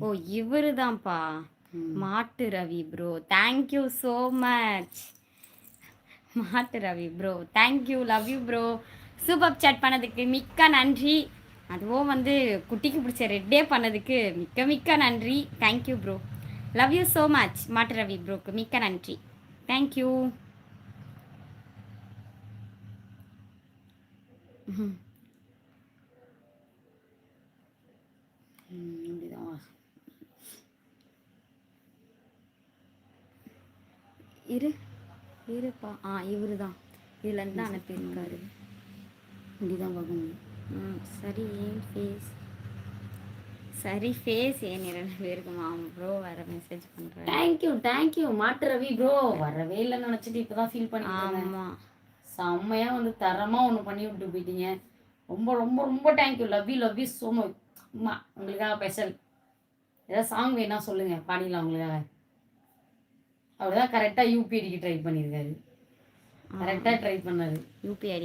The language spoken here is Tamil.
ஓ இவரு தான்ப்பா. மாட்டு Ravi bro. Thank you so much. மாட்டு Ravi bro. Thank you. Love you bro. Super chat பண்ணதுக்கு மிக்க நன்றி. அதுவும் வந்து குட்டிக்கு பிடிச்ச ரெட்டே பண்ணதுக்கு மிக்க மிக்க நன்றி. Thank you bro. Love you so much. மாட்டு ரவி ப்ரோக்கு மிக்க நன்றி. தேங்க்யூ. இரு இருப்பா. இவரு தான் இதுலேருந்து தான் அனுப்பியிருக்காரு. இப்படிதான் பார்க்கணும். சரி ஃபேஸ் சரி ஃபேஸ் ஏன் 2 பேருக்குமா ப்ரோ வர மெசேஜ் பண்ணுறேன். தேங்க்யூ மாட்டு ரவி ப்ரோ. வரவே இல்லைன்னு நினச்சிட்டு இப்போ தான் ஃபீல் பண்ணிட்டு ஆமாம். செம்மையாக வந்து தரமாக ஒன்று பண்ணி விட்டு போயிட்டீங்க. ரொம்ப ரொம்ப ரொம்ப thank you. Love you so much. அம்மா உங்களுக்காக ஸ்பெஷல் ஏதாவது சாங் வேணா சொல்லுங்கள், பாடிடலாம் உங்களுக்காக. அவர் தான் கரெக்டாக யூபிஐடிக்கு ட்ரை பண்ணியிருக்காரு. கரெக்டாக ட்ரை பண்ணாரு. யூபிஐ